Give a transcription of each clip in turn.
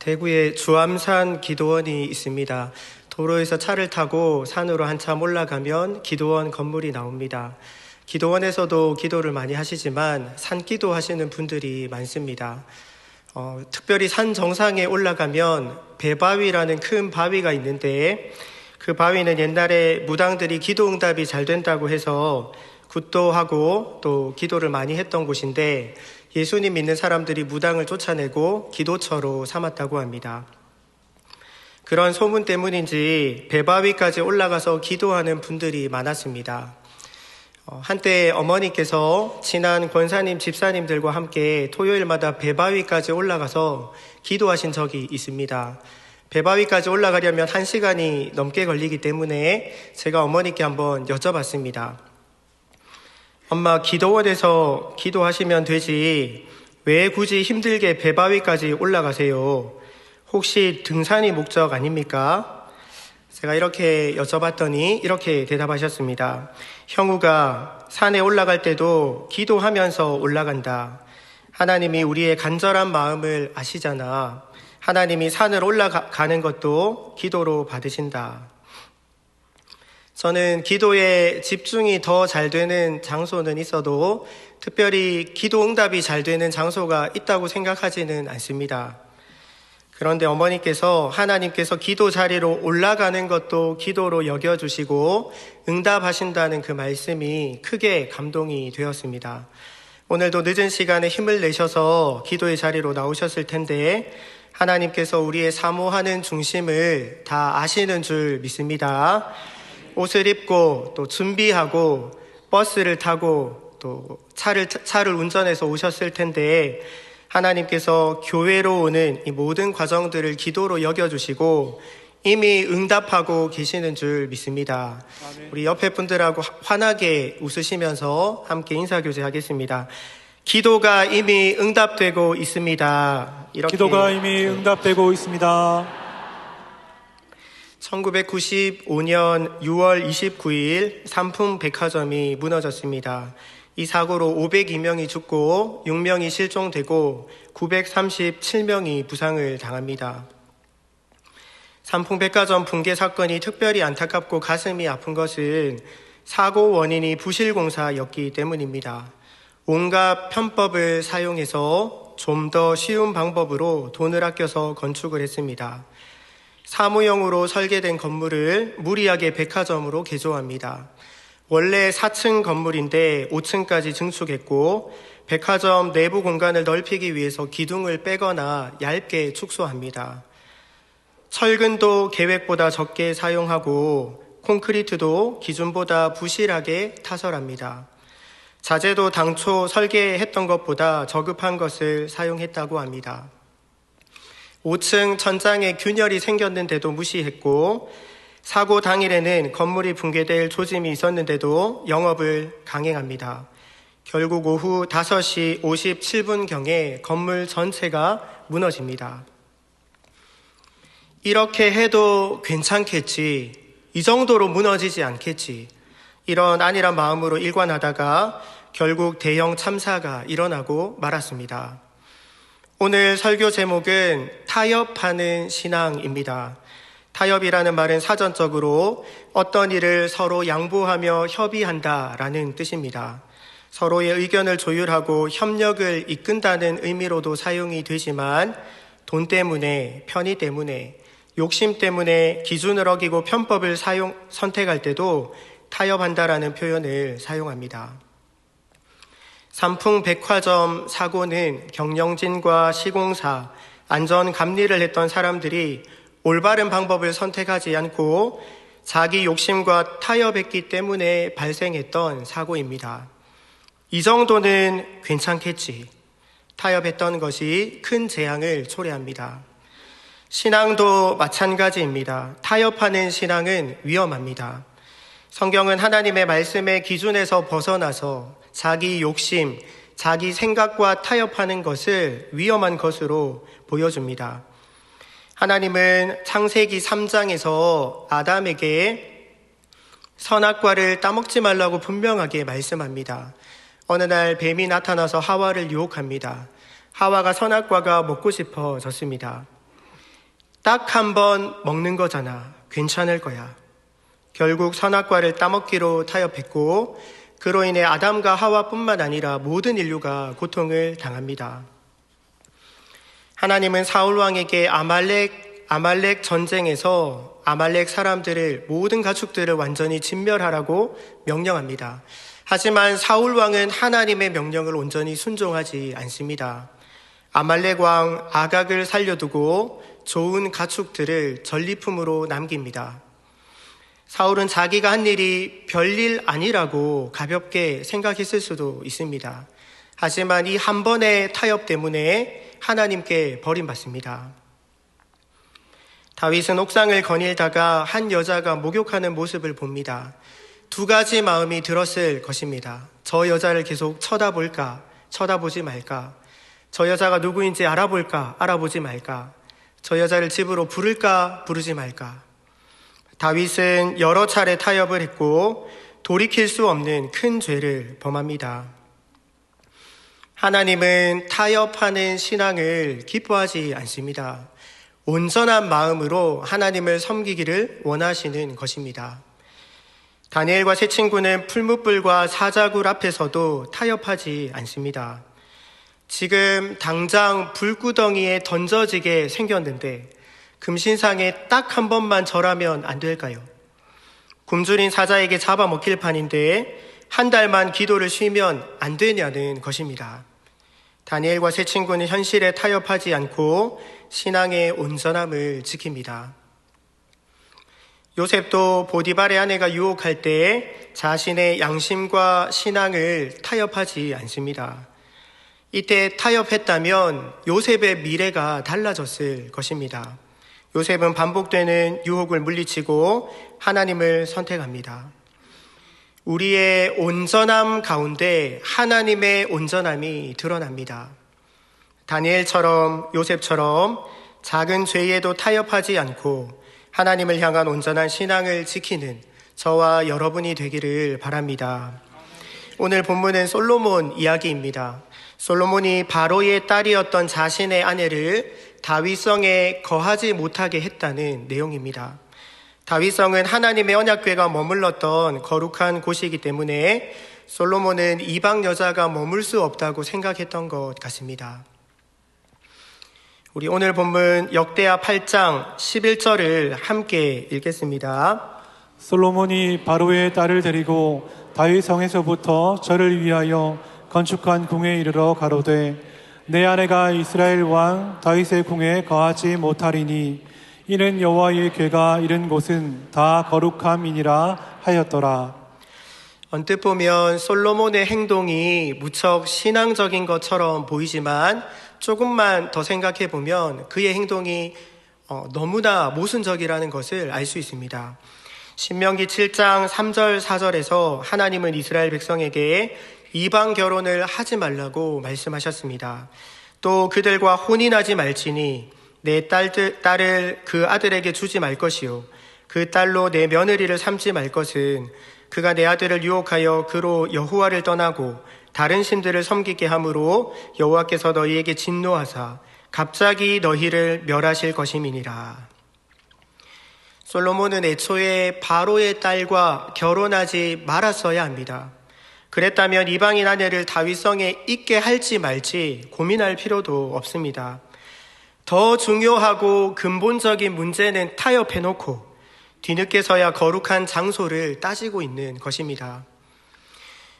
대구에 주암산 기도원이 있습니다. 도로에서 차를 타고 산으로 한참 올라가면 기도원 건물이 나옵니다. 기도원에서도 기도를 많이 하시지만 산기도 하시는 분들이 많습니다. 특별히 산 정상에 올라가면 배바위라는 큰 바위가 있는데, 그 바위는 옛날에 무당들이 기도 응답이 잘 된다고 해서 굿도하고 또 기도를 많이 했던 곳인데, 예수님 믿는 사람들이 무당을 쫓아내고 기도처로 삼았다고 합니다. 그런 소문 때문인지 배바위까지 올라가서 기도하는 분들이 많았습니다. 한때 어머니께서 친한 권사님, 집사님들과 함께 토요일마다 배바위까지 올라가서 기도하신 적이 있습니다. 배바위까지 올라가려면 1시간이 넘게 걸리기 때문에 제가 어머니께 한번 여쭤봤습니다. 엄마, 기도원에서 기도하시면 되지 왜 굳이 힘들게 배바위까지 올라가세요? 혹시 등산이 목적 아닙니까? 제가 이렇게 여쭤봤더니 이렇게 대답하셨습니다. 형우가 산에 올라갈 때도 기도하면서 올라간다. 하나님이 우리의 간절한 마음을 아시잖아. 하나님이 산을 올라가는 것도 기도로 받으신다. 저는 기도에 집중이 더 잘 되는 장소는 있어도 특별히 기도 응답이 잘 되는 장소가 있다고 생각하지는 않습니다. 그런데 어머니께서 하나님께서 기도 자리로 올라가는 것도 기도로 여겨주시고 응답하신다는 그 말씀이 크게 감동이 되었습니다. 오늘도 늦은 시간에 힘을 내셔서 기도의 자리로 나오셨을 텐데 하나님께서 우리의 사모하는 중심을 다 아시는 줄 믿습니다. 옷을 입고 또 준비하고 버스를 타고 또 차를 운전해서 오셨을 텐데 하나님께서 교회로 오는 이 모든 과정들을 기도로 여겨주시고 이미 응답하고 계시는 줄 믿습니다. 아멘. 우리 옆에 분들하고 환하게 웃으시면서 함께 인사교제하겠습니다. 기도가 이미 응답되고 있습니다. 기도가 이미 응답되고 있습니다. 1995년 6월 29일 삼풍백화점이 무너졌습니다. 이 사고로 502명이 죽고 6명이 실종되고 937명이 부상을 당합니다. 삼풍백화점 붕괴 사건이 특별히 안타깝고 가슴이 아픈 것은 사고 원인이 부실공사였기 때문입니다. 온갖 편법을 사용해서 좀 더 쉬운 방법으로 돈을 아껴서 건축을 했습니다. 사무용으로 설계된 건물을 무리하게 백화점으로 개조합니다. 원래 4층 건물인데 5층까지 증축했고 백화점 내부 공간을 넓히기 위해서 기둥을 빼거나 얇게 축소합니다. 철근도 계획보다 적게 사용하고 콘크리트도 기준보다 부실하게 타설합니다. 자재도 당초 설계했던 것보다 저급한 것을 사용했다고 합니다. 5층 천장에 균열이 생겼는데도 무시했고 사고 당일에는 건물이 붕괴될 조짐이 있었는데도 영업을 강행합니다. 결국 오후 5시 57분경에 건물 전체가 무너집니다. 이렇게 해도 괜찮겠지, 이 정도로 무너지지 않겠지, 이런 안일한 마음으로 일관하다가 결국 대형 참사가 일어나고 말았습니다. 오늘 설교 제목은 타협하는 신앙입니다. 타협이라는 말은 사전적으로 어떤 일을 서로 양보하며 협의한다라는 뜻입니다. 서로의 의견을 조율하고 협력을 이끈다는 의미로도 사용이 되지만 돈 때문에, 편의 때문에, 욕심 때문에 기준을 어기고 편법을 선택할 때도 타협한다라는 표현을 사용합니다. 삼풍백화점 사고는 경영진과 시공사, 안전감리를 했던 사람들이 올바른 방법을 선택하지 않고 자기 욕심과 타협했기 때문에 발생했던 사고입니다. 이 정도는 괜찮겠지. 타협했던 것이 큰 재앙을 초래합니다. 신앙도 마찬가지입니다. 타협하는 신앙은 위험합니다. 성경은 하나님의 말씀의 기준에서 벗어나서 자기 욕심, 자기 생각과 타협하는 것을 위험한 것으로 보여줍니다. 하나님은 창세기 3장에서 아담에게 선악과를 따먹지 말라고 분명하게 말씀합니다. 어느 날 뱀이 나타나서 하와를 유혹합니다. 하와가 선악과가 먹고 싶어졌습니다. 딱 한 번 먹는 거잖아. 괜찮을 거야. 결국 선악과를 따먹기로 타협했고 그로 인해 아담과 하와뿐만 아니라 모든 인류가 고통을 당합니다. 하나님은 사울 왕에게 아말렉 전쟁에서 아말렉 사람들을 모든 가축들을 완전히 진멸하라고 명령합니다. 하지만 사울 왕은 하나님의 명령을 온전히 순종하지 않습니다. 아말렉 왕 아각을 살려두고 좋은 가축들을 전리품으로 남깁니다. 사울은 자기가 한 일이 별일 아니라고 가볍게 생각했을 수도 있습니다. 하지만 이 한 번의 타협 때문에 하나님께 버림받습니다. 다윗은 옥상을 거닐다가 한 여자가 목욕하는 모습을 봅니다. 두 가지 마음이 들었을 것입니다. 저 여자를 계속 쳐다볼까, 쳐다보지 말까? 저 여자가 누구인지 알아볼까, 알아보지 말까? 저 여자를 집으로 부를까, 부르지 말까? 다윗은 여러 차례 타협을 했고 돌이킬 수 없는 큰 죄를 범합니다. 하나님은 타협하는 신앙을 기뻐하지 않습니다. 온전한 마음으로 하나님을 섬기기를 원하시는 것입니다. 다니엘과 세 친구는 풀무불과 사자굴 앞에서도 타협하지 않습니다. 지금 당장 불구덩이에 던져지게 생겼는데 금신상에 딱 한 번만 절하면 안 될까요? 굶주린 사자에게 잡아먹힐 판인데 한 달만 기도를 쉬면 안 되냐는 것입니다. 다니엘과 세 친구는 현실에 타협하지 않고 신앙의 온전함을 지킵니다. 요셉도 보디발의 아내가 유혹할 때 자신의 양심과 신앙을 타협하지 않습니다. 이때 타협했다면 요셉의 미래가 달라졌을 것입니다. 요셉은 반복되는 유혹을 물리치고 하나님을 선택합니다. 우리의 온전함 가운데 하나님의 온전함이 드러납니다. 다니엘처럼 요셉처럼 작은 죄에도 타협하지 않고 하나님을 향한 온전한 신앙을 지키는 저와 여러분이 되기를 바랍니다. 오늘 본문은 솔로몬 이야기입니다. 솔로몬이 바로의 딸이었던 자신의 아내를 다윗성에 거하지 못하게 했다는 내용입니다. 다윗성은 하나님의 언약궤가 머물렀던 거룩한 곳이기 때문에 솔로몬은 이방 여자가 머물 수 없다고 생각했던 것 같습니다. 우리 오늘 본문 역대하 8장 11절을 함께 읽겠습니다. 솔로몬이 바로의 딸을 데리고 다윗 성에서부터 저를 위하여 건축한 궁에 이르러 가로되 내 아내가 이스라엘 왕 다윗의 궁에 거하지 못하리니 이는 여호와의 궤가 이른 곳은 다 거룩함이니라 하였더라. 언뜻 보면 솔로몬의 행동이 무척 신앙적인 것처럼 보이지만 조금만 더 생각해 보면 그의 행동이 너무나 모순적이라는 것을 알 수 있습니다. 신명기 7장 3절 4절에서 하나님은 이스라엘 백성에게 이방 결혼을 하지 말라고 말씀하셨습니다. 또 그들과 혼인하지 말지니 내 딸을 그 아들에게 주지 말 것이요 그 딸로 내 며느리를 삼지 말 것은 그가 내 아들을 유혹하여 그로 여호와를 떠나고 다른 신들을 섬기게 함으로 여호와께서 너희에게 진노하사 갑자기 너희를 멸하실 것임이니라. 솔로몬은 애초에 바로의 딸과 결혼하지 말았어야 합니다. 그랬다면 이방인 아내를 다윗성에 있게 할지 말지 고민할 필요도 없습니다. 더 중요하고 근본적인 문제는 타협해놓고 뒤늦게서야 거룩한 장소를 따지고 있는 것입니다.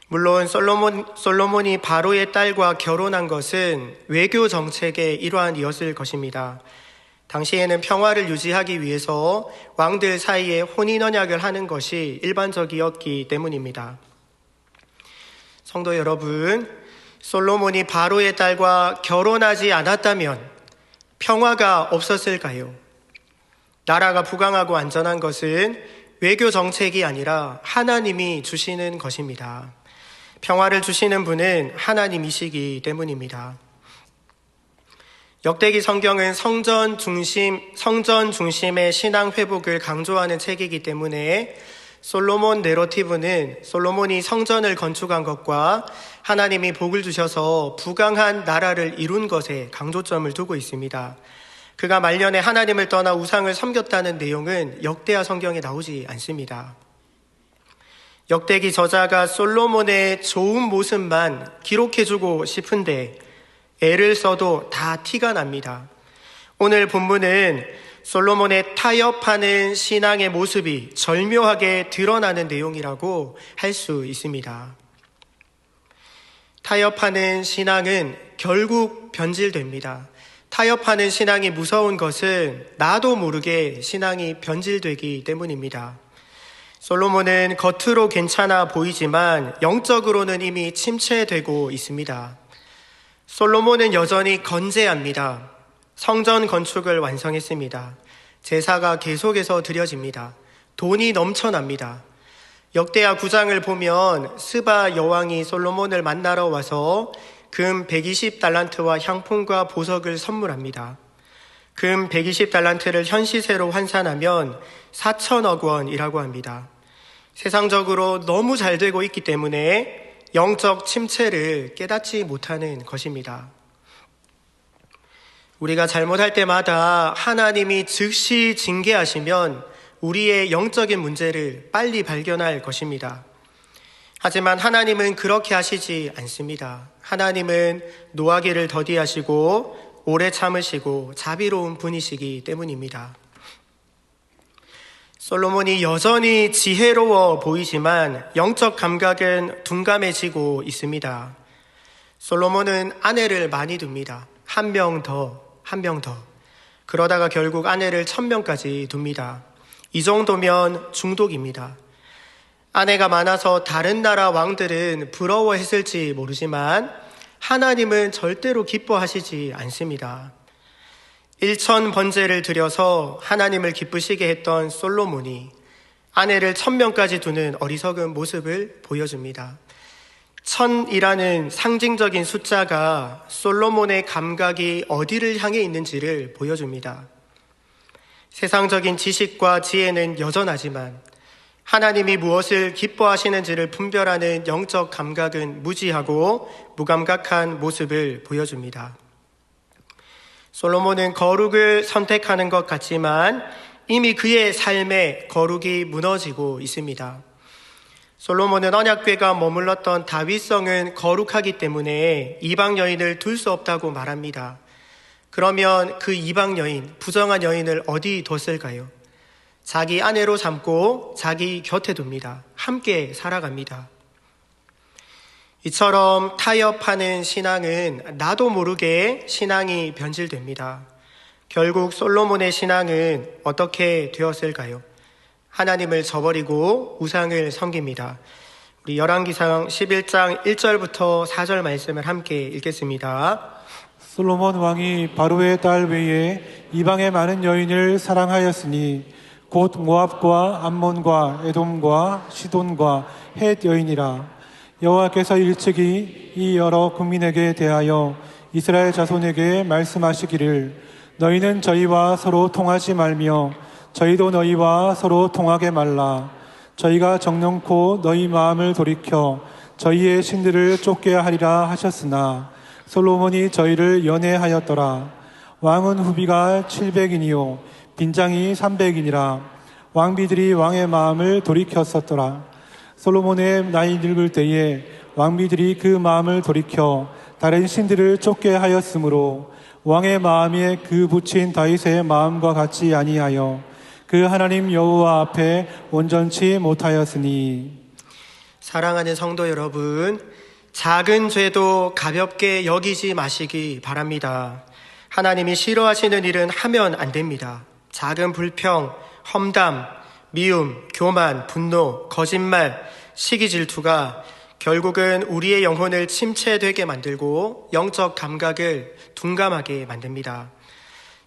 물론 솔로몬이 바로의 딸과 결혼한 것은 외교 정책의 일환이었을 것입니다. 당시에는 평화를 유지하기 위해서 왕들 사이에 혼인 언약을 하는 것이 일반적이었기 때문입니다. 성도 여러분, 솔로몬이 바로의 딸과 결혼하지 않았다면 평화가 없었을까요? 나라가 부강하고 안전한 것은 외교 정책이 아니라 하나님이 주시는 것입니다. 평화를 주시는 분은 하나님이시기 때문입니다. 역대기 성경은 성전 중심의 신앙 회복을 강조하는 책이기 때문에 솔로몬 내러티브는 솔로몬이 성전을 건축한 것과 하나님이 복을 주셔서 부강한 나라를 이룬 것에 강조점을 두고 있습니다. 그가 말년에 하나님을 떠나 우상을 섬겼다는 내용은 역대하 성경에 나오지 않습니다. 역대기 저자가 솔로몬의 좋은 모습만 기록해주고 싶은데 애를 써도 다 티가 납니다. 오늘 본문은 솔로몬의 타협하는 신앙의 모습이 절묘하게 드러나는 내용이라고 할 수 있습니다. 타협하는 신앙은 결국 변질됩니다. 타협하는 신앙이 무서운 것은 나도 모르게 신앙이 변질되기 때문입니다. 솔로몬은 겉으로 괜찮아 보이지만 영적으로는 이미 침체되고 있습니다. 솔로몬은 여전히 건재합니다. 성전 건축을 완성했습니다. 제사가 계속해서 드려집니다. 돈이 넘쳐납니다. 역대하 9장을 보면 스바 여왕이 솔로몬을 만나러 와서 금 120달란트와 향품과 보석을 선물합니다. 금 120달란트를 현시세로 환산하면 4천억 원이라고 합니다. 세상적으로 너무 잘 되고 있기 때문에 영적 침체를 깨닫지 못하는 것입니다. 우리가 잘못할 때마다 하나님이 즉시 징계하시면 우리의 영적인 문제를 빨리 발견할 것입니다. 하지만 하나님은 그렇게 하시지 않습니다. 하나님은 노하기를 더디하시고 오래 참으시고 자비로운 분이시기 때문입니다. 솔로몬이 여전히 지혜로워 보이지만 영적 감각은 둔감해지고 있습니다. 솔로몬은 아내를 많이 둡니다. 한 명 더. 그러다가 결국 아내를 1000명까지 둡니다. 이 정도면 중독입니다. 아내가 많아서 다른 나라 왕들은 부러워했을지 모르지만 하나님은 절대로 기뻐하시지 않습니다. 1000번제를 드려서 하나님을 기쁘시게 했던 솔로몬이 아내를 1000명까지 두는 어리석은 모습을 보여줍니다. 1000이라는 상징적인 숫자가 솔로몬의 감각이 어디를 향해 있는지를 보여줍니다. 세상적인 지식과 지혜는 여전하지만 하나님이 무엇을 기뻐하시는지를 분별하는 영적 감각은 무지하고 무감각한 모습을 보여줍니다. 솔로몬은 거룩을 선택하는 것 같지만 이미 그의 삶에 거룩이 무너지고 있습니다. 솔로몬은 언약궤가 머물렀던 다윗성은 거룩하기 때문에 이방 여인을 둘 수 없다고 말합니다. 그러면 그 이방 여인, 부정한 여인을 어디 뒀을까요? 자기 아내로 삼고 자기 곁에 둡니다. 함께 살아갑니다. 이처럼 타협하는 신앙은 나도 모르게 신앙이 변질됩니다. 결국 솔로몬의 신앙은 어떻게 되었을까요? 하나님을 저버리고 우상을 섬깁니다. 우리 열왕기상 11장 1절부터 4절 말씀을 함께 읽겠습니다. 솔로몬 왕이 바로의 딸 외에 이방의 많은 여인을 사랑하였으니 곧 모압과 암몬과 에돔과 시돈과 헷 여인이라. 여호와께서 일찍이 이 여러 국민에게 대하여 이스라엘 자손에게 말씀하시기를 너희는 저희와 서로 통하지 말며 저희도 너희와 서로 통하게 말라. 저희가 정령코 너희 마음을 돌이켜 저희의 신들을 쫓게 하리라 하셨으나 솔로몬이 저희를 연애하였더라. 왕은 후비가 700인이요 빈장이 300인이라. 왕비들이 왕의 마음을 돌이켰었더라. 솔로몬의 나이 늙을 때에 왕비들이 그 마음을 돌이켜 다른 신들을 쫓게 하였으므로 왕의 마음에 그 붙인 다윗의 마음과 같이 아니하여 그 하나님 여호와 앞에 온전치 못하였으니. 사랑하는 성도 여러분, 작은 죄도 가볍게 여기지 마시기 바랍니다. 하나님이 싫어하시는 일은 하면 안 됩니다. 작은 불평, 험담, 미움, 교만, 분노, 거짓말, 시기 질투가 결국은 우리의 영혼을 침체되게 만들고 영적 감각을 둔감하게 만듭니다.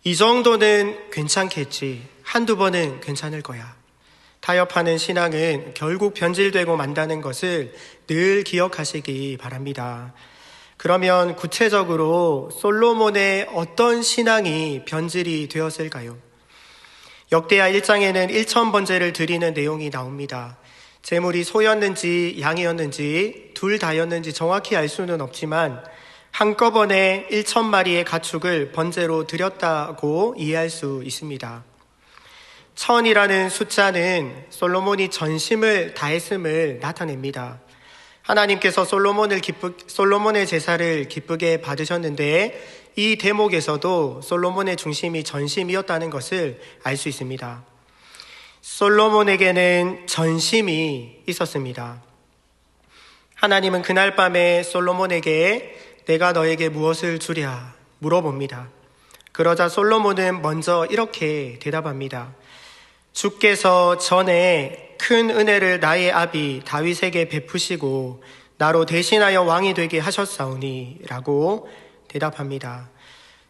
이 정도는 괜찮겠지. 한두 번은 괜찮을 거야. 타협하는 신앙은 결국 변질되고 만다는 것을 늘 기억하시기 바랍니다. 그러면 구체적으로 솔로몬의 어떤 신앙이 변질이 되었을까요? 역대하 1장에는 1000번제를 드리는 내용이 나옵니다. 제물이 소였는지 양이었는지 둘 다였는지 정확히 알 수는 없지만 한꺼번에 1,000마리의 가축을 번제로 드렸다고 이해할 수 있습니다. 1000이라는 숫자는 솔로몬이 전심을 다했음을 나타냅니다. 하나님께서 솔로몬의 제사를 기쁘게 받으셨는데 이 대목에서도 솔로몬의 중심이 전심이었다는 것을 알 수 있습니다. 솔로몬에게는 전심이 있었습니다. 하나님은 그날 밤에 솔로몬에게 내가 너에게 무엇을 주랴 물어봅니다. 그러자 솔로몬은 먼저 이렇게 대답합니다. 주께서 전에 큰 은혜를 나의 아비 다윗에게 베푸시고 나로 대신하여 왕이 되게 하셨사오니 라고 대답합니다.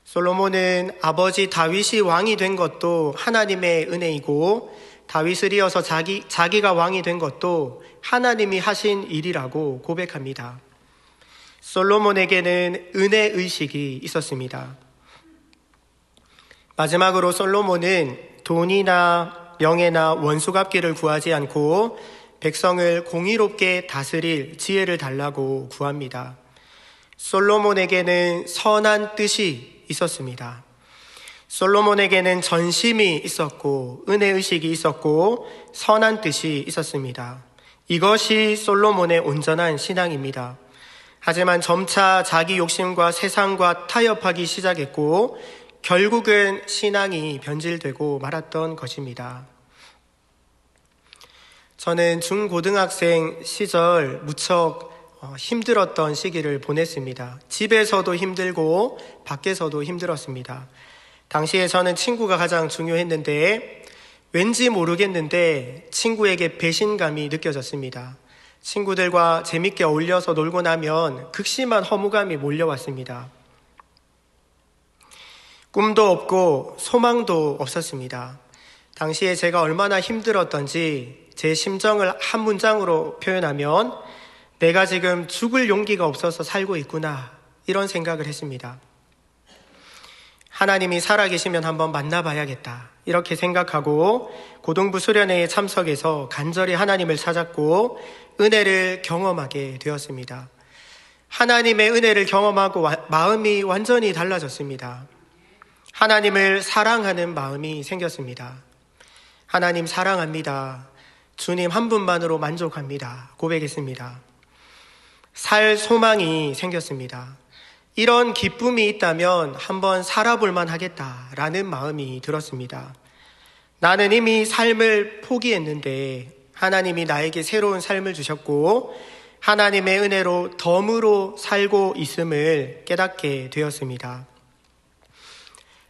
솔로몬은 아버지 다윗이 왕이 된 것도 하나님의 은혜이고 다윗을 이어서 자기가 왕이 된 것도 하나님이 하신 일이라고 고백합니다. 솔로몬에게는 은혜의식이 있었습니다. 마지막으로 솔로몬은 돈이나 명예나 원수갚기를 구하지 않고 백성을 공의롭게 다스릴 지혜를 달라고 구합니다. 솔로몬에게는 선한 뜻이 있었습니다. 솔로몬에게는 전심이 있었고 은혜의식이 있었고 선한 뜻이 있었습니다. 이것이 솔로몬의 온전한 신앙입니다. 하지만 점차 자기 욕심과 세상과 타협하기 시작했고 결국은 신앙이 변질되고 말았던 것입니다. 저는 중고등학생 시절 무척 힘들었던 시기를 보냈습니다. 집에서도 힘들고 밖에서도 힘들었습니다. 당시에 저는 친구가 가장 중요했는데 왠지 모르겠는데 친구에게 배신감이 느껴졌습니다. 친구들과 재밌게 어울려서 놀고 나면 극심한 허무감이 몰려왔습니다. 꿈도 없고 소망도 없었습니다. 당시에 제가 얼마나 힘들었던지 제 심정을 한 문장으로 표현하면 내가 지금 죽을 용기가 없어서 살고 있구나 이런 생각을 했습니다. 하나님이 살아계시면 한번 만나봐야겠다 이렇게 생각하고 고등부 수련회에 참석해서 간절히 하나님을 찾았고 은혜를 경험하게 되었습니다. 하나님의 은혜를 경험하고 마음이 완전히 달라졌습니다. 하나님을 사랑하는 마음이 생겼습니다. 하나님 사랑합니다. 주님 한 분만으로 만족합니다. 고백했습니다. 살 소망이 생겼습니다. 이런 기쁨이 있다면 한번 살아볼만 하겠다라는 마음이 들었습니다. 나는 이미 삶을 포기했는데 하나님이 나에게 새로운 삶을 주셨고 하나님의 은혜로 덤으로 살고 있음을 깨닫게 되었습니다.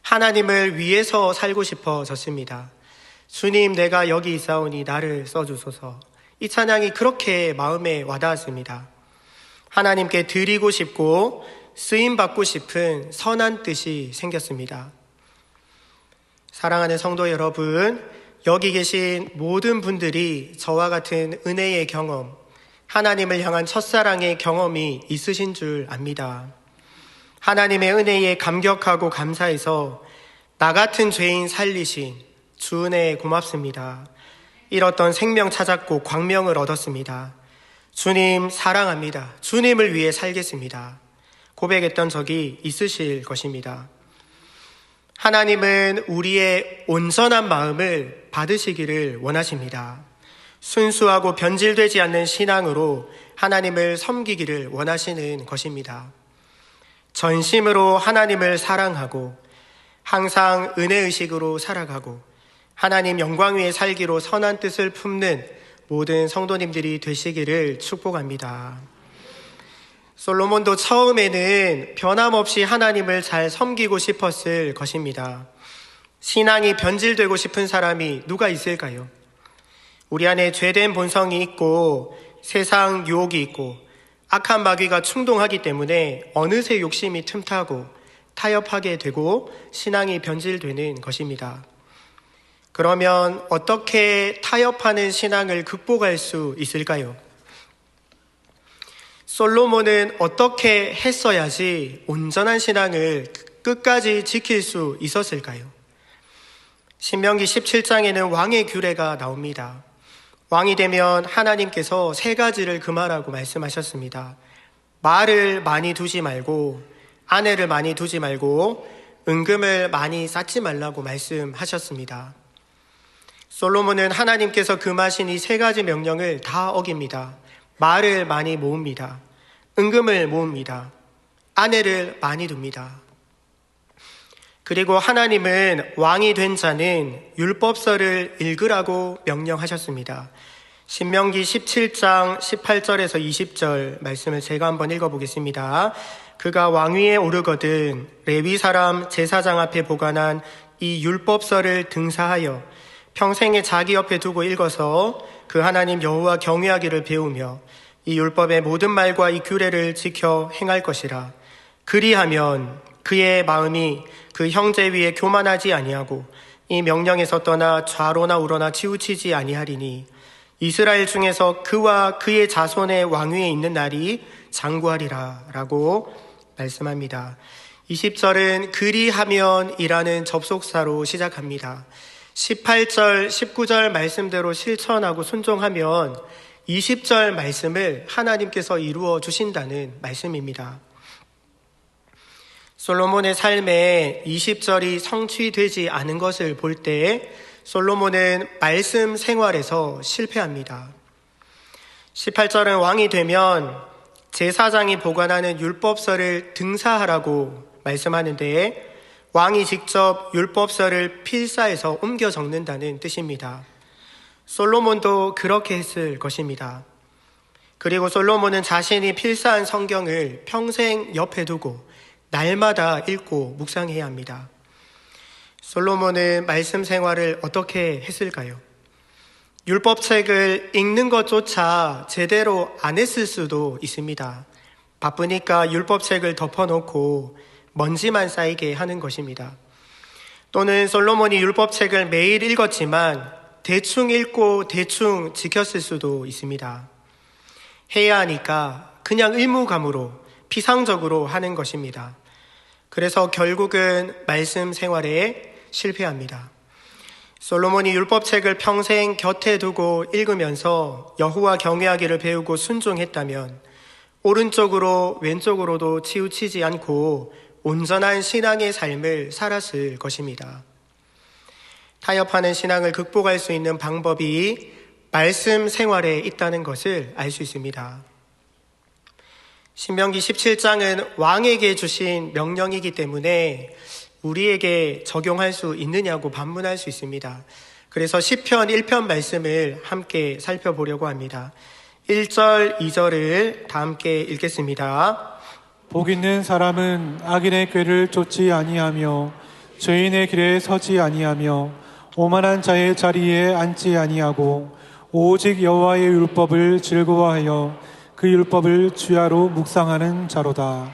하나님을 위해서 살고 싶어졌습니다. 주님, 내가 여기 있사오니 나를 써주소서. 이 찬양이 그렇게 마음에 와닿았습니다. 하나님께 드리고 싶고 쓰임받고 싶은 선한 뜻이 생겼습니다. 사랑하는 성도 여러분, 여기 계신 모든 분들이 저와 같은 은혜의 경험, 하나님을 향한 첫사랑의 경험이 있으신 줄 압니다. 하나님의 은혜에 감격하고 감사해서 나 같은 죄인 살리신 주 은혜 고맙습니다. 잃었던 생명 찾았고 광명을 얻었습니다. 주님 사랑합니다. 주님을 위해 살겠습니다. 고백했던 적이 있으실 것입니다. 하나님은 우리의 온전한 마음을 받으시기를 원하십니다. 순수하고 변질되지 않는 신앙으로 하나님을 섬기기를 원하시는 것입니다. 전심으로 하나님을 사랑하고 항상 은혜의식으로 살아가고 하나님 영광 위에 살기로 선한 뜻을 품는 모든 성도님들이 되시기를 축복합니다. 솔로몬도 처음에는 변함없이 하나님을 잘 섬기고 싶었을 것입니다. 신앙이 변질되고 싶은 사람이 누가 있을까요? 우리 안에 죄된 본성이 있고 세상 유혹이 있고 악한 마귀가 충동하기 때문에 어느새 욕심이 틈타고 타협하게 되고 신앙이 변질되는 것입니다. 그러면 어떻게 타협하는 신앙을 극복할 수 있을까요? 솔로몬은 어떻게 했어야지 온전한 신앙을 끝까지 지킬 수 있었을까요? 신명기 17장에는 왕의 규례가 나옵니다. 왕이 되면 하나님께서 3가지를 금하라고 말씀하셨습니다. 말을 많이 두지 말고 아내를 많이 두지 말고 은금을 많이 쌓지 말라고 말씀하셨습니다. 솔로몬은 하나님께서 금하신 이 세 가지 명령을 다 어깁니다. 말을 많이 모읍니다. 은금을 모읍니다. 아내를 많이 둡니다. 그리고 하나님은 왕이 된 자는 율법서를 읽으라고 명령하셨습니다. 신명기 17장 18절에서 20절 말씀을 제가 한번 읽어보겠습니다. 그가 왕위에 오르거든 레위 사람 제사장 앞에 보관한 이 율법서를 등사하여 평생에 자기 옆에 두고 읽어서 그 하나님 여호와 경외하기를 배우며 이 율법의 모든 말과 이 규례를 지켜 행할 것이라. 그리하면 그의 마음이 그 형제 위에 교만하지 아니하고 이 명령에서 떠나 좌로나 우로나 치우치지 아니하리니 이스라엘 중에서 그와 그의 자손의 왕위에 있는 날이 장구하리라 라고 말씀합니다. 20절은 그리하면이라는 접속사로 시작합니다. 18절, 19절 말씀대로 실천하고 순종하면 20절 말씀을 하나님께서 이루어 주신다는 말씀입니다. 솔로몬의 삶에 20절이 성취되지 않은 것을 볼 때 솔로몬은 말씀 생활에서 실패합니다. 18절은 왕이 되면 제사장이 보관하는 율법서를 등사하라고 말씀하는데 왕이 직접 율법서를 필사해서 옮겨 적는다는 뜻입니다. 솔로몬도 그렇게 했을 것입니다. 그리고 솔로몬은 자신이 필사한 성경을 평생 옆에 두고 날마다 읽고 묵상해야 합니다. 솔로몬은 말씀 생활을 어떻게 했을까요? 율법책을 읽는 것조차 제대로 안 했을 수도 있습니다. 바쁘니까 율법책을 덮어놓고 먼지만 쌓이게 하는 것입니다. 또는 솔로몬이 율법책을 매일 읽었지만 대충 읽고 대충 지켰을 수도 있습니다. 해야 하니까 그냥 의무감으로 피상적으로 하는 것입니다. 그래서 결국은 말씀 생활에 실패합니다. 솔로몬이 율법책을 평생 곁에 두고 읽으면서 여호와 경외하기를 배우고 순종했다면 오른쪽으로 왼쪽으로도 치우치지 않고 온전한 신앙의 삶을 살았을 것입니다. 타협하는 신앙을 극복할 수 있는 방법이 말씀 생활에 있다는 것을 알 수 있습니다. 신명기 17장은 왕에게 주신 명령이기 때문에 우리에게 적용할 수 있느냐고 반문할 수 있습니다. 그래서 시편 1편 말씀을 함께 살펴보려고 합니다. 1절, 2절을 다 함께 읽겠습니다. 복 있는 사람은 악인의 꾀를 쫓지 아니하며 죄인의 길에 서지 아니하며 오만한 자의 자리에 앉지 아니하고 오직 여호와의 율법을 즐거워하여 그 율법을 주야로 묵상하는 자로다.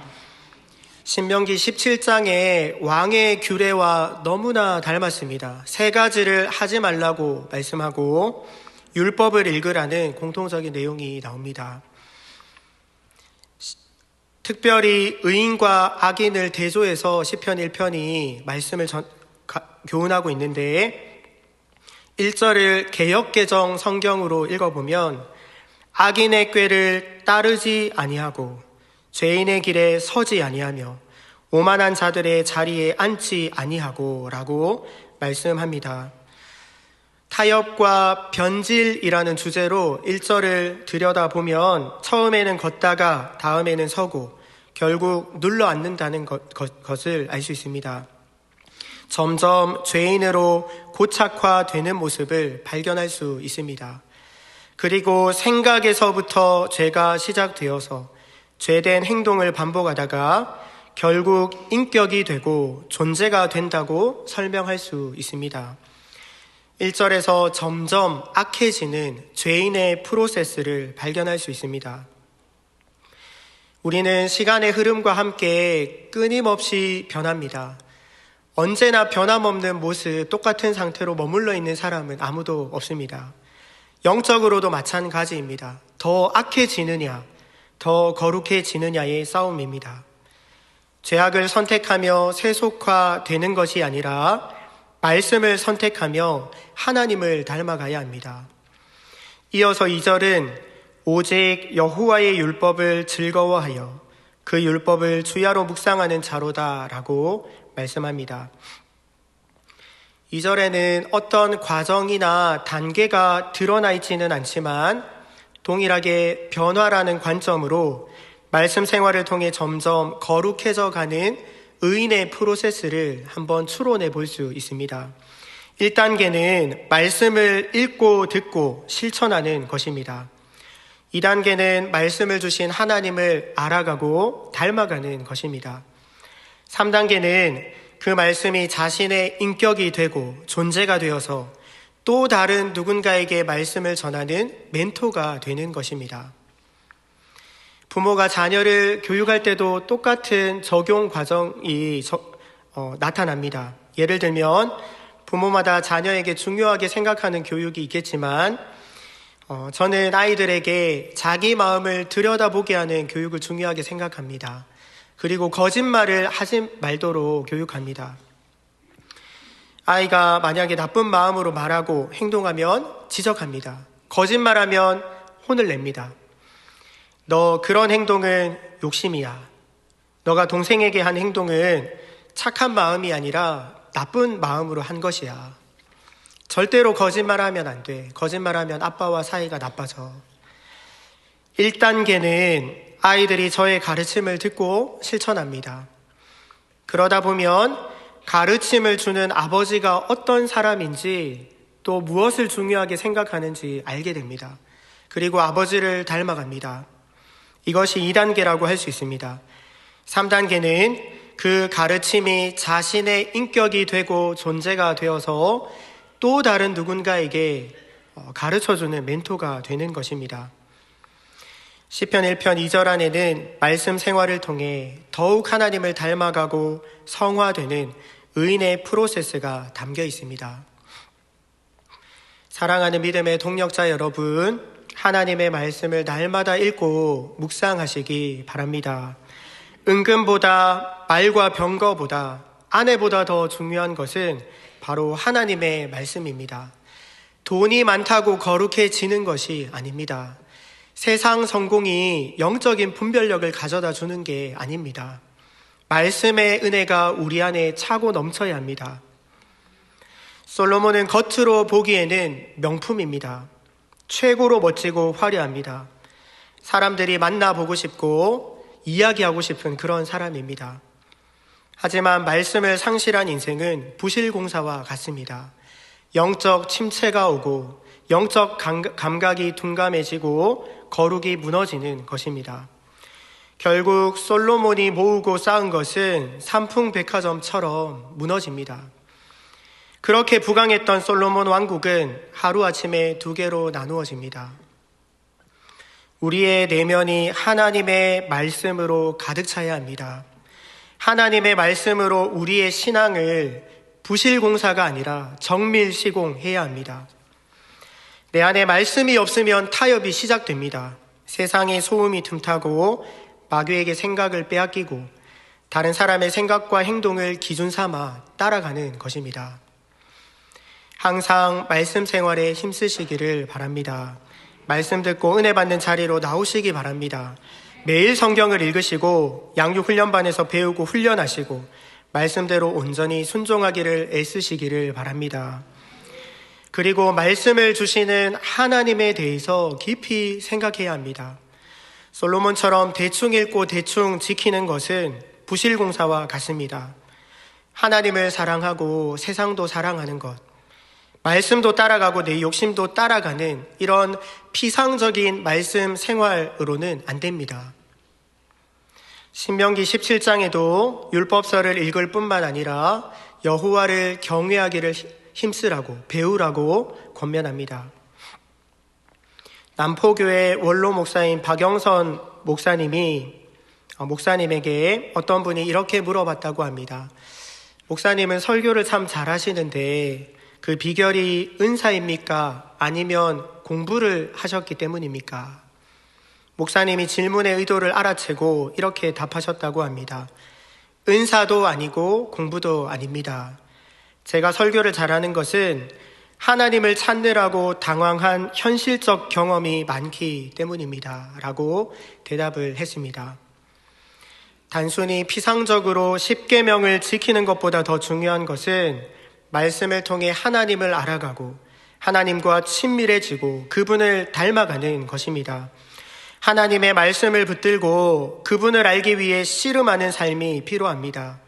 신명기 17장의 왕의 규례와 너무나 닮았습니다. 세 가지를 하지 말라고 말씀하고 율법을 읽으라는 공통적인 내용이 나옵니다. 특별히 의인과 악인을 대조해서 시편 1편이 말씀을 교훈하고 있는데 1절을 개역개정 성경으로 읽어보면 악인의 꾀를 따르지 아니하고 죄인의 길에 서지 아니하며 오만한 자들의 자리에 앉지 아니하고 라고 말씀합니다. 타협과 변질이라는 주제로 1절을 들여다보면 처음에는 걷다가 다음에는 서고 결국 눌러 앉는다는 것을 알 수 있습니다. 점점 죄인으로 고착화되는 모습을 발견할 수 있습니다. 그리고 생각에서부터 죄가 시작되어서 죄된 행동을 반복하다가 결국 인격이 되고 존재가 된다고 설명할 수 있습니다. 1절에서 점점 악해지는 죄인의 프로세스를 발견할 수 있습니다. 우리는 시간의 흐름과 함께 끊임없이 변합니다. 언제나 변함없는 모습, 똑같은 상태로 머물러 있는 사람은 아무도 없습니다. 영적으로도 마찬가지입니다. 더 악해지느냐, 더 거룩해지느냐의 싸움입니다. 죄악을 선택하며 세속화되는 것이 아니라 말씀을 선택하며 하나님을 닮아가야 합니다. 이어서 2절은 오직 여호와의 율법을 즐거워하여 그 율법을 주야로 묵상하는 자로다라고 말씀합니다. 2절에는 어떤 과정이나 단계가 드러나 있지는 않지만 동일하게 변화라는 관점으로 말씀 생활을 통해 점점 거룩해져 가는 의인의 프로세스를 한번 추론해 볼 수 있습니다. 1단계는 말씀을 읽고 듣고 실천하는 것입니다. 2단계는 말씀을 주신 하나님을 알아가고 닮아가는 것입니다. 3단계는 그 말씀이 자신의 인격이 되고 존재가 되어서 또 다른 누군가에게 말씀을 전하는 멘토가 되는 것입니다. 부모가 자녀를 교육할 때도 똑같은 적용 과정이 나타납니다. 예를 들면 부모마다 자녀에게 중요하게 생각하는 교육이 있겠지만 저는 아이들에게 자기 마음을 들여다보게 하는 교육을 중요하게 생각합니다. 그리고 거짓말을 하지 말도록 교육합니다. 아이가 만약에 나쁜 마음으로 말하고 행동하면 지적합니다. 거짓말하면 혼을 냅니다. 너 그런 행동은 욕심이야. 너가 동생에게 한 행동은 착한 마음이 아니라 나쁜 마음으로 한 것이야. 절대로 거짓말하면 안 돼. 거짓말하면 아빠와 사이가 나빠져. 1단계는 아이들이 저의 가르침을 듣고 실천합니다. 그러다 보면 가르침을 주는 아버지가 어떤 사람인지 또 무엇을 중요하게 생각하는지 알게 됩니다. 그리고 아버지를 닮아갑니다. 이것이 2단계라고 할 수 있습니다. 3단계는 그 가르침이 자신의 인격이 되고 존재가 되어서 또 다른 누군가에게 가르쳐주는 멘토가 되는 것입니다. 시편 1편 2절 안에는 말씀 생활을 통해 더욱 하나님을 닮아가고 성화되는 의인의 프로세스가 담겨 있습니다. 사랑하는 믿음의 동력자 여러분, 하나님의 말씀을 날마다 읽고 묵상하시기 바랍니다. 은금보다 말과 병거보다 아내보다 더 중요한 것은 바로 하나님의 말씀입니다. 돈이 많다고 거룩해지는 것이 아닙니다. 세상 성공이 영적인 분별력을 가져다 주는 게 아닙니다. 말씀의 은혜가 우리 안에 차고 넘쳐야 합니다. 솔로몬은 겉으로 보기에는 명품입니다. 최고로 멋지고 화려합니다. 사람들이 만나보고 싶고 이야기하고 싶은 그런 사람입니다. 하지만 말씀을 상실한 인생은 부실공사와 같습니다. 영적 침체가 오고 영적 감각이 둔감해지고 거룩이 무너지는 것입니다. 결국 솔로몬이 모으고 쌓은 것은 삼풍백화점처럼 무너집니다. 그렇게 부강했던 솔로몬 왕국은 하루아침에 2개로 나누어집니다. 우리의 내면이 하나님의 말씀으로 가득 차야 합니다. 하나님의 말씀으로 우리의 신앙을 부실공사가 아니라 정밀시공해야 합니다. 내 안에 말씀이 없으면 타협이 시작됩니다. 세상의 소음이 틈타고 마귀에게 생각을 빼앗기고 다른 사람의 생각과 행동을 기준 삼아 따라가는 것입니다. 항상 말씀 생활에 힘쓰시기를 바랍니다. 말씀 듣고 은혜 받는 자리로 나오시기 바랍니다. 매일 성경을 읽으시고 양육훈련반에서 배우고 훈련하시고 말씀대로 온전히 순종하기를 애쓰시기를 바랍니다. 그리고 말씀을 주시는 하나님에 대해서 깊이 생각해야 합니다. 솔로몬처럼 대충 읽고 대충 지키는 것은 부실공사와 같습니다. 하나님을 사랑하고 세상도 사랑하는 것, 말씀도 따라가고 내 욕심도 따라가는 이런 피상적인 말씀 생활으로는 안 됩니다. 신명기 17장에도 율법서를 읽을 뿐만 아니라 여호와를 경외하기를 힘쓰라고 배우라고 권면합니다. 남포교회 원로 목사인 박영선 목사님에게 어떤 분이 이렇게 물어봤다고 합니다. 목사님은 설교를 참 잘하시는데 그 비결이 은사입니까? 아니면 공부를 하셨기 때문입니까? 목사님이 질문의 의도를 알아채고 이렇게 답하셨다고 합니다. 은사도 아니고 공부도 아닙니다. 제가 설교를 잘하는 것은 하나님을 찾느라고 당황한 현실적 경험이 많기 때문입니다. 라고 대답을 했습니다. 단순히 피상적으로 십계명을 지키는 것보다 더 중요한 것은 말씀을 통해 하나님을 알아가고 하나님과 친밀해지고 그분을 닮아가는 것입니다. 하나님의 말씀을 붙들고 그분을 알기 위해 씨름하는 삶이 필요합니다.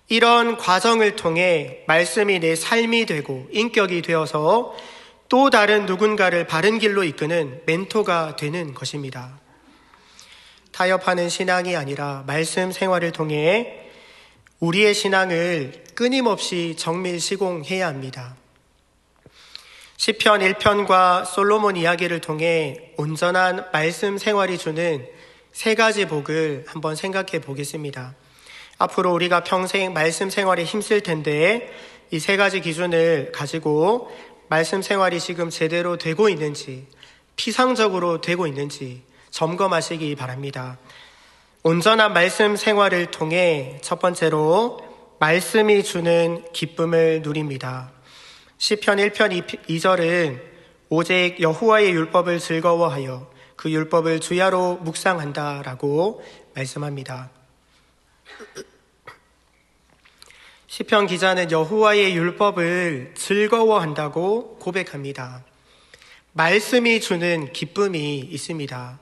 이런 과정을 통해 말씀이 내 삶이 되고 인격이 되어서 또 다른 누군가를 바른 길로 이끄는 멘토가 되는 것입니다. 타협하는 신앙이 아니라 말씀 생활을 통해 우리의 신앙을 끊임없이 정밀 시공해야 합니다. 시편 1편과 솔로몬 이야기를 통해 온전한 말씀 생활이 주는 세 가지 복을 한번 생각해 보겠습니다. 앞으로 우리가 평생 말씀 생활에 힘쓸 텐데 이 세 가지 기준을 가지고 말씀 생활이 지금 제대로 되고 있는지, 피상적으로 되고 있는지 점검하시기 바랍니다. 온전한 말씀 생활을 통해 첫 번째로 말씀이 주는 기쁨을 누립니다. 시편 1편 2절은 오직 여호와의 율법을 즐거워하여 그 율법을 주야로 묵상한다라고 말씀합니다. 시편 기자는 여호와의 율법을 즐거워한다고 고백합니다. 말씀이 주는 기쁨이 있습니다.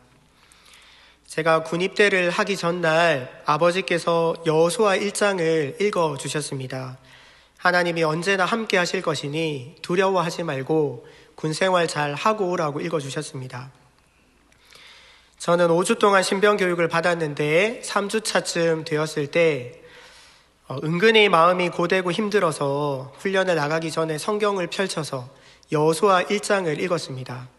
제가 군입대를 하기 전날 아버지께서 여호수아 1장을 읽어주셨습니다. 하나님이 언제나 함께 하실 것이니 두려워하지 말고 군생활 잘 하고 오라고 읽어주셨습니다. 저는 5주 동안 신병교육을 받았는데 3주차쯤 되었을 때 은근히 마음이 고되고 힘들어서 훈련을 나가기 전에 성경을 펼쳐서 여호수아 1장을 읽었습니다.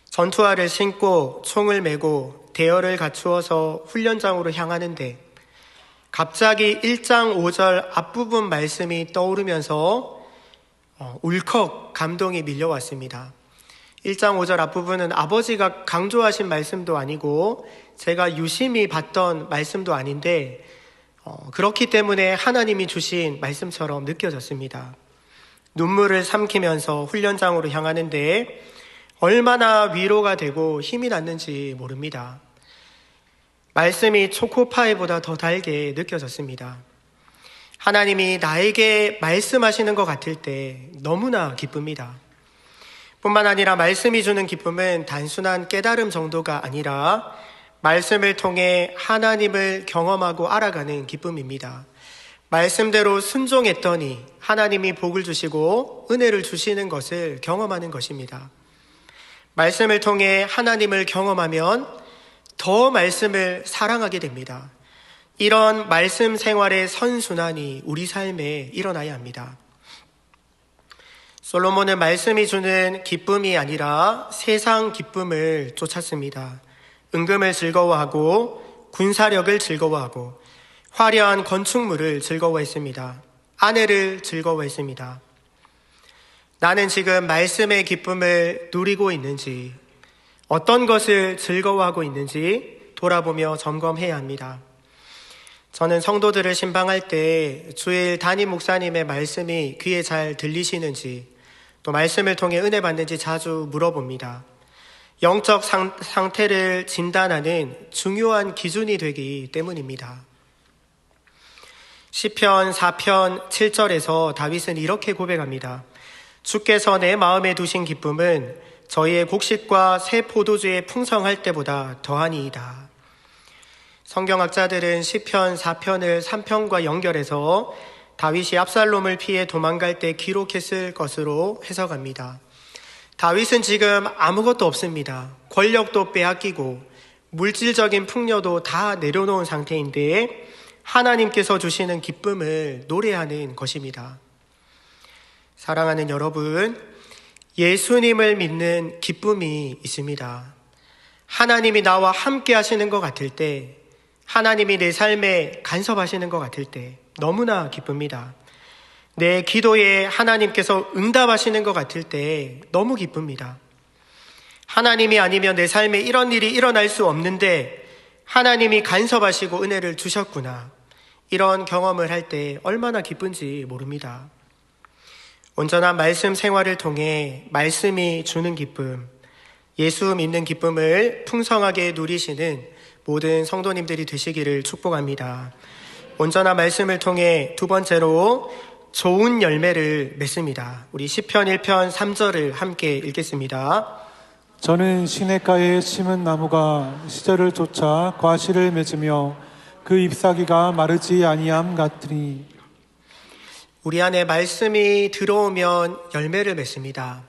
전투화를 신고 총을 메고 대열을 갖추어서 훈련장으로 향하는데 갑자기 1장 5절 앞부분 말씀이 떠오르면서 울컥 감동이 밀려왔습니다. 1장 5절 앞부분은 아버지가 강조하신 말씀도 아니고 제가 유심히 봤던 말씀도 아닌데 그렇기 때문에 하나님이 주신 말씀처럼 느껴졌습니다. 눈물을 삼키면서 훈련장으로 향하는데 얼마나 위로가 되고 힘이 났는지 모릅니다. 말씀이 초코파이보다 더 달게 느껴졌습니다. 하나님이 나에게 말씀하시는 것 같을 때 너무나 기쁩니다. 뿐만 아니라 말씀이 주는 기쁨은 단순한 깨달음 정도가 아니라 말씀을 통해 하나님을 경험하고 알아가는 기쁨입니다. 말씀대로 순종했더니 하나님이 복을 주시고 은혜를 주시는 것을 경험하는 것입니다. 말씀을 통해 하나님을 경험하면 더 말씀을 사랑하게 됩니다. 이런 말씀 생활의 선순환이 우리 삶에 일어나야 합니다. 솔로몬은 말씀이 주는 기쁨이 아니라 세상 기쁨을 쫓았습니다. 은금을 즐거워하고 군사력을 즐거워하고 화려한 건축물을 즐거워했습니다. 아내를 즐거워했습니다. 나는 지금 말씀의 기쁨을 누리고 있는지, 어떤 것을 즐거워하고 있는지 돌아보며 점검해야 합니다. 저는 성도들을 신방할 때 주일 담임 목사님의 말씀이 귀에 잘 들리시는지, 또 말씀을 통해 은혜 받는지 자주 물어봅니다. 영적 상태를 진단하는 중요한 기준이 되기 때문입니다. 시편 4편 7절에서 다윗은 이렇게 고백합니다. 주께서 내 마음에 두신 기쁨은 저희의 곡식과 새 포도주에 풍성할 때보다 더하니이다. 성경학자들은 시편 4편을 3편과 연결해서 다윗이 압살롬을 피해 도망갈 때 기록했을 것으로 해석합니다. 다윗은 지금 아무것도 없습니다. 권력도 빼앗기고 물질적인 풍요도 다 내려놓은 상태인데 하나님께서 주시는 기쁨을 노래하는 것입니다. 사랑하는 여러분, 예수님을 믿는 기쁨이 있습니다. 하나님이 나와 함께 하시는 것 같을 때, 하나님이 내 삶에 간섭하시는 것 같을 때 너무나 기쁩니다. 내 기도에 하나님께서 응답하시는 것 같을 때 너무 기쁩니다. 하나님이 아니면 내 삶에 이런 일이 일어날 수 없는데 하나님이 간섭하시고 은혜를 주셨구나. 이런 경험을 할 때 얼마나 기쁜지 모릅니다. 온전한 말씀 생활을 통해 말씀이 주는 기쁨, 예수 믿는 기쁨을 풍성하게 누리시는 모든 성도님들이 되시기를 축복합니다. 온전한 말씀을 통해 두 번째로 좋은 열매를 맺습니다. 우리 시편 1편 3절을 함께 읽겠습니다. 저는 시냇가에 심은 나무가 시절을 쫓아 과실을 맺으며 그 잎사귀가 마르지 아니함 같으니. 우리 안에 말씀이 들어오면 열매를 맺습니다.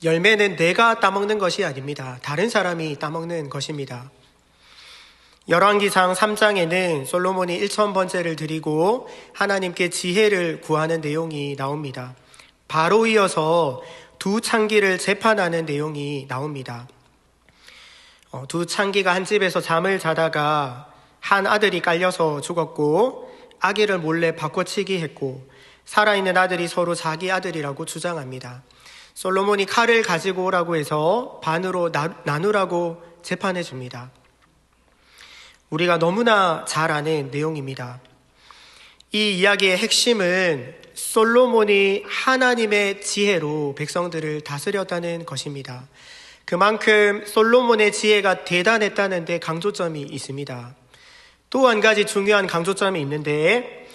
열매는 내가 따먹는 것이 아닙니다. 다른 사람이 따먹는 것입니다. 열왕기상 3장에는 솔로몬이 1000번제를 드리고 하나님께 지혜를 구하는 내용이 나옵니다. 바로 이어서 두 창기를 재판하는 내용이 나옵니다. 두 창기가 한 집에서 잠을 자다가 한 아들이 깔려서 죽었고 아기를 몰래 바꿔치기 했고 살아있는 아들이 서로 자기 아들이라고 주장합니다. 솔로몬이 칼을 가지고 오라고 해서 반으로 나누라고 재판해 줍니다. 우리가 너무나 잘 아는 내용입니다. 이 이야기의 핵심은 솔로몬이 하나님의 지혜로 백성들을 다스렸다는 것입니다. 그만큼 솔로몬의 지혜가 대단했다는 데 강조점이 있습니다. 또 한 가지 중요한 강조점이 있는데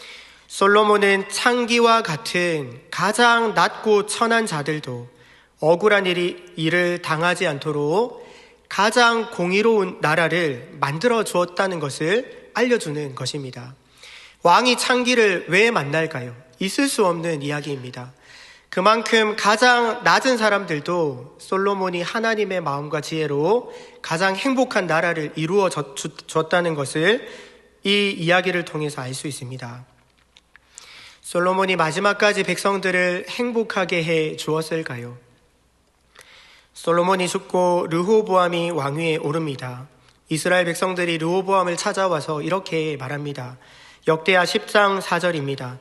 솔로몬은 창기와 같은 가장 낮고 천한 자들도 억울한 일을 당하지 않도록 가장 공의로운 나라를 만들어 주었다는 것을 알려주는 것입니다. 왕이 창기를 왜 만날까요? 있을 수 없는 이야기입니다. 그만큼 가장 낮은 사람들도 솔로몬이 하나님의 마음과 지혜로 가장 행복한 나라를 이루어 줬다는 것을 이 이야기를 통해서 알 수 있습니다. 솔로몬이 마지막까지 백성들을 행복하게 해 주었을까요? 솔로몬이 죽고 르호보암이 왕위에 오릅니다. 이스라엘 백성들이 르호보암을 찾아와서 이렇게 말합니다. 역대하 10장 4절입니다.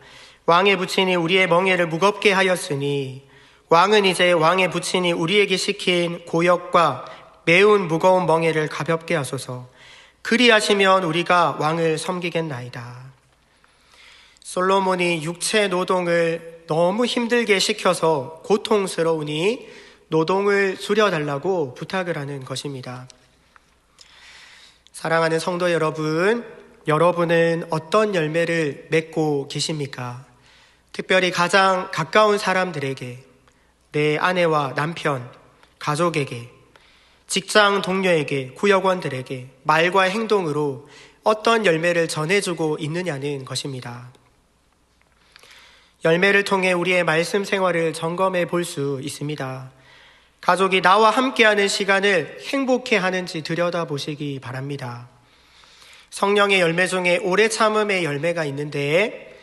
왕의 부친이 우리의 멍에를 무겁게 하였으니 왕은 이제 왕의 부친이 우리에게 시킨 고역과 매운 무거운 멍에를 가볍게 하소서. 그리하시면 우리가 왕을 섬기겠나이다. 솔로몬이 육체 노동을 너무 힘들게 시켜서 고통스러우니 노동을 줄여달라고 부탁을 하는 것입니다. 사랑하는 성도 여러분, 여러분은 어떤 열매를 맺고 계십니까? 특별히 가장 가까운 사람들에게, 내 아내와 남편, 가족에게, 직장 동료에게, 구역원들에게 말과 행동으로 어떤 열매를 전해주고 있느냐는 것입니다. 열매를 통해 우리의 말씀 생활을 점검해 볼 수 있습니다. 가족이 나와 함께하는 시간을 행복해 하는지 들여다보시기 바랍니다. 성령의 열매 중에 오래 참음의 열매가 있는데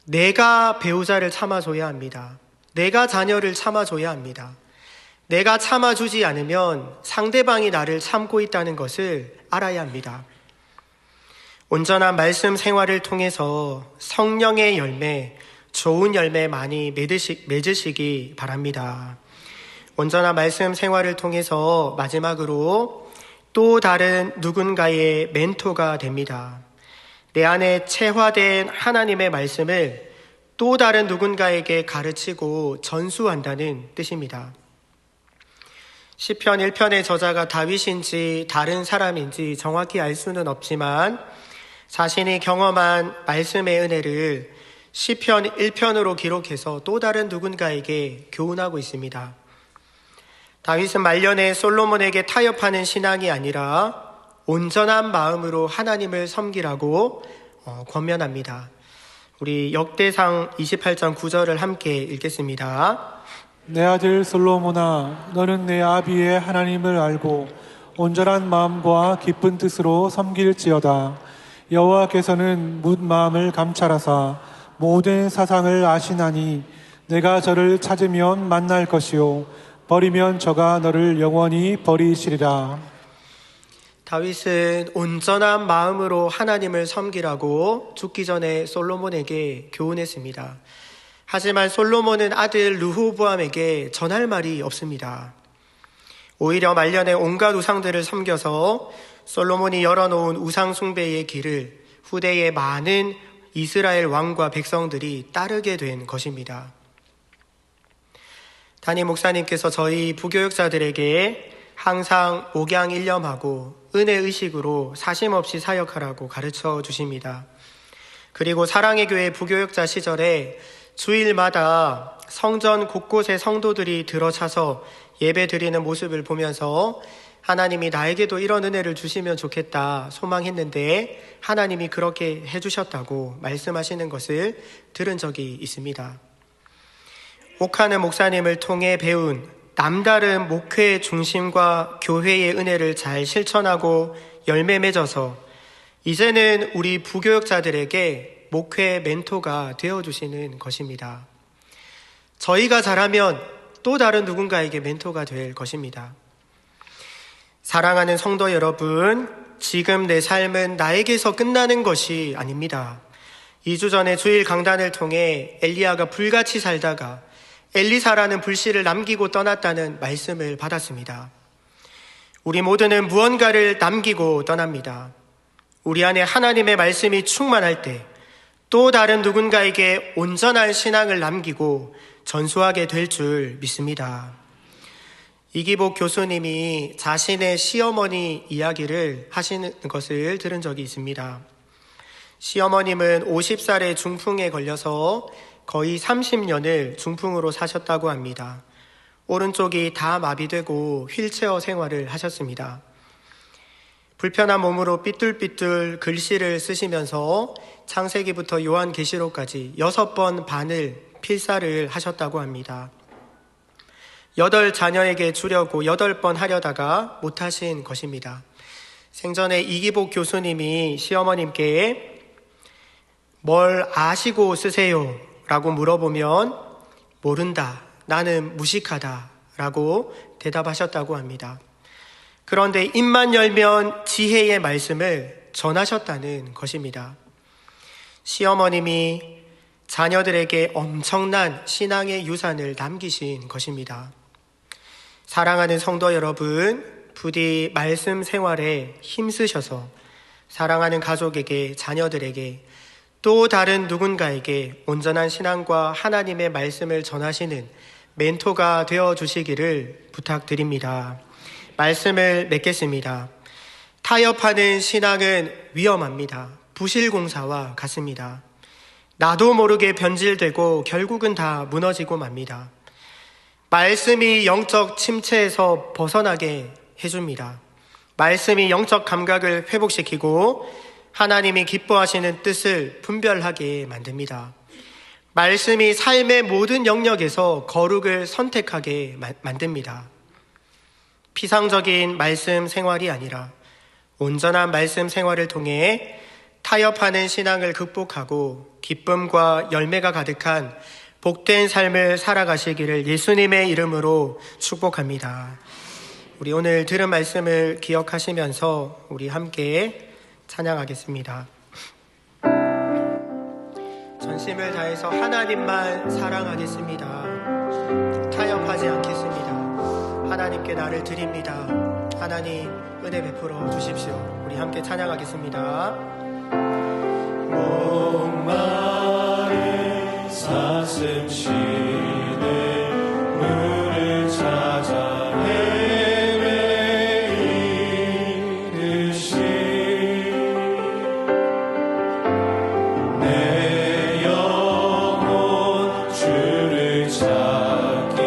내가 배우자를 참아줘야 합니다. 내가 자녀를 참아줘야 합니다. 내가 참아주지 않으면 상대방이 나를 참고 있다는 것을 알아야 합니다. 온전한 말씀 생활을 통해서 성령의 열매, 좋은 열매 많이 맺으시기 바랍니다. 온전한 말씀 생활을 통해서 마지막으로 또 다른 누군가의 멘토가 됩니다. 내 안에 체화된 하나님의 말씀을 또 다른 누군가에게 가르치고 전수한다는 뜻입니다. 시편 1편의 저자가 다윗인지 다른 사람인지 정확히 알 수는 없지만 자신이 경험한 말씀의 은혜를 시편 1편으로 기록해서 또 다른 누군가에게 교훈하고 있습니다. 다윗은 말년에 솔로몬에게 타협하는 신앙이 아니라 온전한 마음으로 하나님을 섬기라고 권면합니다. 우리 역대상 28장 9절을 함께 읽겠습니다. 내 아들 솔로몬아, 너는 내 아비의 하나님을 알고 온전한 마음과 기쁜 뜻으로 섬길지어다. 여호와께서는 뭇 마음을 감찰하사 모든 사상을 아시나니 내가 저를 찾으면 만날 것이요 버리면 저가 너를 영원히 버리시리라. 다윗은 온전한 마음으로 하나님을 섬기라고 죽기 전에 솔로몬에게 교훈했습니다. 하지만 솔로몬은 아들 르호보암에게 전할 말이 없습니다. 오히려 말년에 온갖 우상들을 섬겨서 솔로몬이 열어놓은 우상 숭배의 길을 후대의 많은 이스라엘 왕과 백성들이 따르게 된 것입니다. 담임 목사님께서 저희 부교육자들에게 항상 목양일념하고 은혜의식으로 사심없이 사역하라고 가르쳐 주십니다. 그리고 사랑의 교회 부교육자 시절에 주일마다 성전 곳곳에 성도들이 들어차서 예배 드리는 모습을 보면서 하나님이 나에게도 이런 은혜를 주시면 좋겠다 소망했는데 하나님이 그렇게 해주셨다고 말씀하시는 것을 들은 적이 있습니다. 옥하는 목사님을 통해 배운 남다른 목회 중심과 교회의 은혜를 잘 실천하고 열매 맺어서 이제는 우리 부교육자들에게 목회 멘토가 되어주시는 것입니다. 저희가 잘하면 또 다른 누군가에게 멘토가 될 것입니다. 사랑하는 성도 여러분, 지금 내 삶은 나에게서 끝나는 것이 아닙니다. 2주 전에 주일 강단을 통해 엘리야가 불같이 살다가 엘리사라는 불씨를 남기고 떠났다는 말씀을 받았습니다. 우리 모두는 무언가를 남기고 떠납니다. 우리 안에 하나님의 말씀이 충만할 때 또 다른 누군가에게 온전한 신앙을 남기고 전수하게 될 줄 믿습니다. 이기복 교수님이 자신의 시어머니 이야기를 하시는 것을 들은 적이 있습니다. 시어머님은 50살의 중풍에 걸려서 거의 30년을 중풍으로 사셨다고 합니다. 오른쪽이 다 마비되고 휠체어 생활을 하셨습니다. 불편한 몸으로 삐뚤삐뚤 글씨를 쓰시면서 창세기부터 요한계시록까지 6번 반을 필사를 하셨다고 합니다. 8자녀에게 주려고 8번 하려다가 못하신 것입니다. 생전에 이기복 교수님이 시어머님께 뭘 아시고 쓰세요? 라고 물어보면 모른다, 나는 무식하다 라고 대답하셨다고 합니다. 그런데 입만 열면 지혜의 말씀을 전하셨다는 것입니다. 시어머님이 자녀들에게 엄청난 신앙의 유산을 남기신 것입니다. 사랑하는 성도 여러분, 부디 말씀 생활에 힘쓰셔서 사랑하는 가족에게, 자녀들에게, 또 다른 누군가에게 온전한 신앙과 하나님의 말씀을 전하시는 멘토가 되어주시기를 부탁드립니다. 말씀을 맺겠습니다. 타협하는 신앙은 위험합니다. 부실공사와 같습니다. 나도 모르게 변질되고 결국은 다 무너지고 맙니다. 말씀이 영적 침체에서 벗어나게 해줍니다. 말씀이 영적 감각을 회복시키고 하나님이 기뻐하시는 뜻을 분별하게 만듭니다. 말씀이 삶의 모든 영역에서 거룩을 선택하게 만듭니다. 피상적인 말씀 생활이 아니라 온전한 말씀 생활을 통해 타협하는 신앙을 극복하고 기쁨과 열매가 가득한 복된 삶을 살아가시기를 예수님의 이름으로 축복합니다. 우리 오늘 들은 말씀을 기억하시면서 우리 함께 찬양하겠습니다. 전심을 다해서 하나님만 사랑하겠습니다. 타협하지 않겠습니다. 하나님께 나를 드립니다. 하나님 은혜 베풀어 주십시오. 우리 함께 찬양하겠습니다. 목마른 사슴 시내 물을 찾아 헤매이듯이 내 영혼 주를 찾기에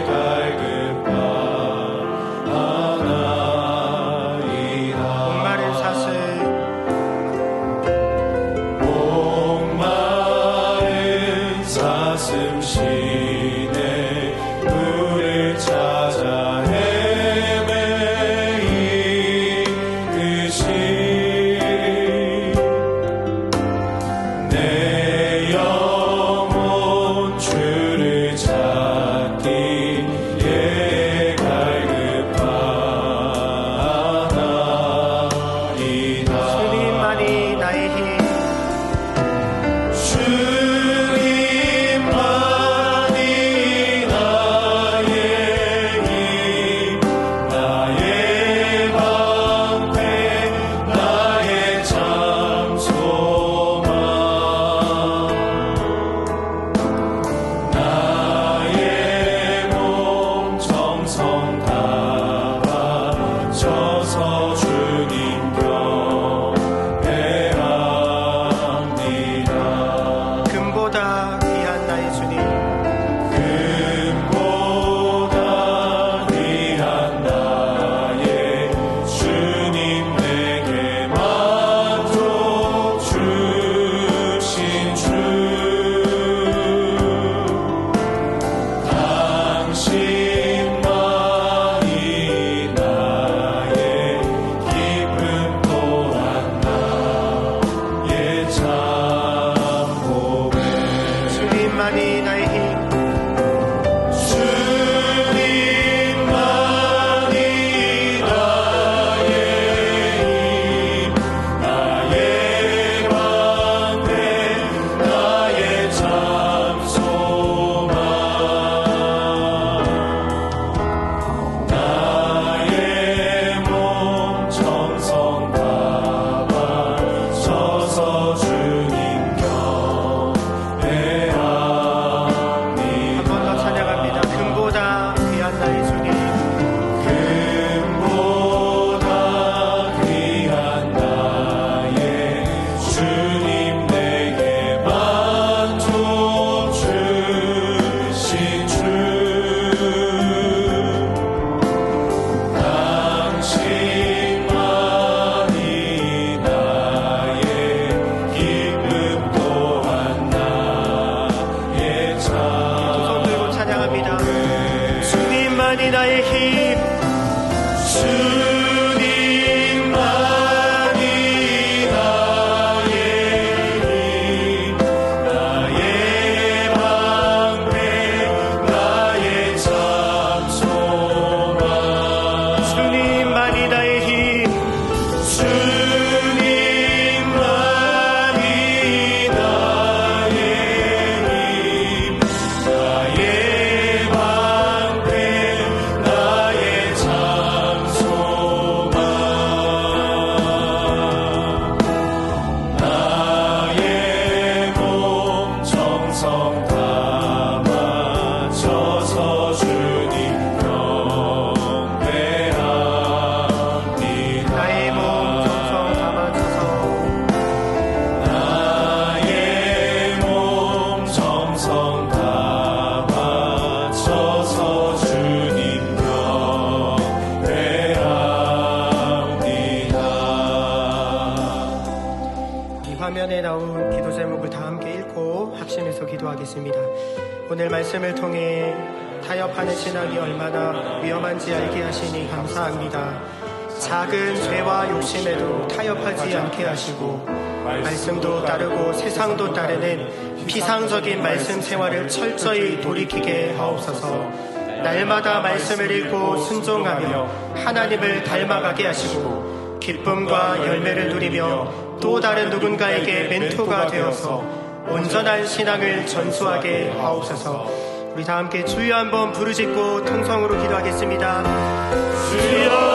갈급하나이다. 목마른 사슴 사슴 시내 물을 찾아 헤매이듯이 내 영혼 주를 찾기에 갈급하나이다. 주님만이 나의 힘, 주님만이 나의 주님. 금보다 귀한 나의 주님, 내게 만족 주신 주, 당신만이 나의 기쁨 또한 나의 참 보배. 주님만이 나의 힘. 주님만이 나의 힘, 나의 방패, 나의 참 소망, 나의 몸 정성 다 바쳐서 주님 경배합니다. 한 번 더 찬양합니다. 금보다 귀한 나의 주님. 금보다 귀한 나의 주님, 내게 만족 주신 주, 당신만이 나의 기쁨 또한 나의 두 손 들고 참 찬양합니다. 주님만이 나의 힘. 주님만이 나의 힘, 나의 방패, 나의 참 소망, 주님만이 나의 힘. 주님만이 나의 힘, 나의 방패, 나의 참 소망, 나의 몸 정성 다 바쳐서 주님 경배합니다. 나의 몸 정성 다 바쳐서 나의 몸 정성 다 바쳐서 주님 경배합니다. 이 화면에 나온 기도 제목을 다 함께 읽고 합심해서 기도하겠습니다. 오늘 말씀을 통해 타협하는 신앙이 얼마나 위험한지 알게 하시니 감사합니다. 작은 죄와 욕심에도 타협하지 않게 하시고 말씀도 따르고 세상도 따르는 비상적인 말씀 생활을 철저히 돌이키게 하옵소서. 날마다 말씀을 읽고 순종하며 하나님을 닮아가게 하시고 기쁨과 열매를 누리며 또 다른 누군가에게 멘토가 되어서 온전한 신앙을 전수하게 하옵소서. 우리 다 함께 주여 한번 부르짖고 통성으로 기도하겠습니다. 주여